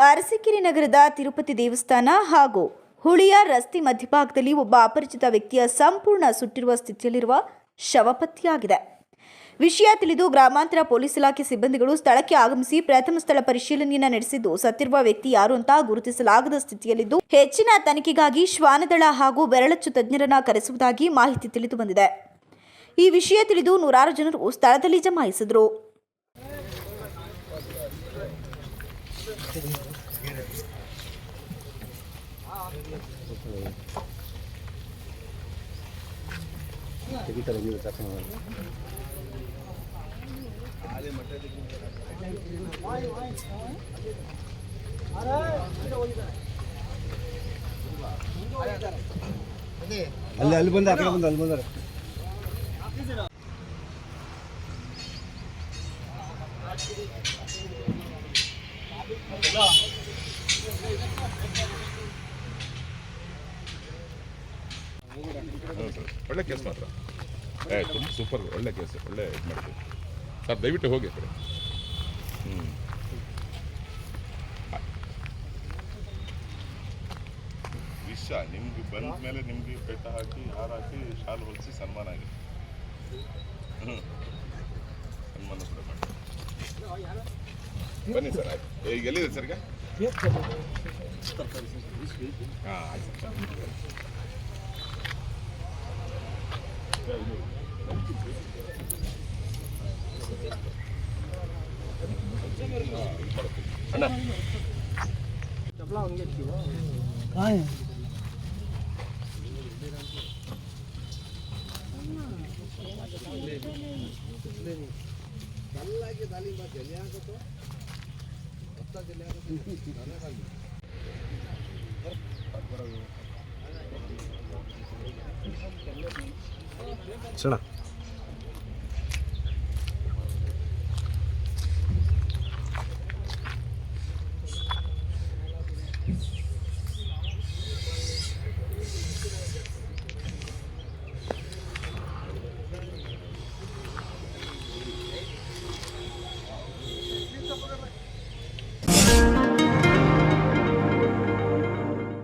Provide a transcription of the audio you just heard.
ಅರಸೀಕೆರೆ ನಗರದ ತಿರುಪತಿ ದೇವಸ್ಥಾನ ಹಾಗೂ ಹುಳಿಯ ರಸ್ತೆ ಮಧ್ಯಭಾಗದಲ್ಲಿ ಒಬ್ಬ ಅಪರಿಚಿತ ವ್ಯಕ್ತಿಯ ಸಂಪೂರ್ಣ ಸುಟ್ಟಿರುವ ಸ್ಥಿತಿಯಲ್ಲಿರುವ ಶವ ಪತ್ತೆಯಾಗಿದೆ. ವಿಷಯ ತಿಳಿದು ಗ್ರಾಮಾಂತರ ಪೊಲೀಸ್ ಇಲಾಖೆ ಸಿಬ್ಬಂದಿಗಳು ಸ್ಥಳಕ್ಕೆ ಆಗಮಿಸಿ ಪ್ರಥಮ ಸ್ಥಳ ಪರಿಶೀಲನೆಯನ್ನು ನಡೆಸಿದ್ದು, ಸತ್ತಿರುವ ವ್ಯಕ್ತಿ ಯಾರು ಅಂತ ಗುರುತಿಸಲಾಗದ ಸ್ಥಿತಿಯಲ್ಲಿದ್ದು, ಹೆಚ್ಚಿನ ತನಿಖೆಗಾಗಿ ಶ್ವಾನದಳ ಹಾಗೂ ಬೆರಳಚ್ಚು ತಜ್ಞರನ್ನ ಕರೆಸುವುದಾಗಿ ಮಾಹಿತಿ ತಿಳಿದು ಬಂದಿದೆ. ಈ ವಿಷಯ ತಿಳಿದು ನೂರಾರು ಜನರು ಸ್ಥಳದಲ್ಲಿ ಜಮಾಯಿಸಿದರು. ಅಲ್ಲಿ ಬಂದ ಆ ಕಡೆ ಬಂದ ಅಲ್ಲಿ ಬಂದಾರೆ. ಒಳ್ಳೆ ಕೇಸ್ ಮಾತ್ರ ತುಂಬ ಸೂಪರ್, ಒಳ್ಳೆ ಕೇಸ್, ಒಳ್ಳೆ ಇದು ಮಾಡ್ತೀವಿ ಸರ್. ದಯವಿಟ್ಟು ಹೋಗಿ ಆ ಕಡೆ. ವಿಷಯ ನಿಮ್ಗೆ ಬಂದ ಮೇಲೆ ನಿಮಗೆ ಪೆಟ್ಟ ಹಾಕಿ ಹಾರ ಹಾಕಿ ಶಾಲು ಹೊಲಿಸಿ ಸನ್ಮಾನ ಆಗಿದೆ. ಸನ್ಮಾನ ಕೂಡ ಮಾಡಿ ಬನ್ನಿ ಸರ್. ಆಯ್ತು, ಈಗ ಎಲ್ಲಿದೆ ಸರ್? ಈಗ ಹಾಂ ಆಯ್ತು ಸರ್. ಅಣ್ಣ ಸಣ್ಣ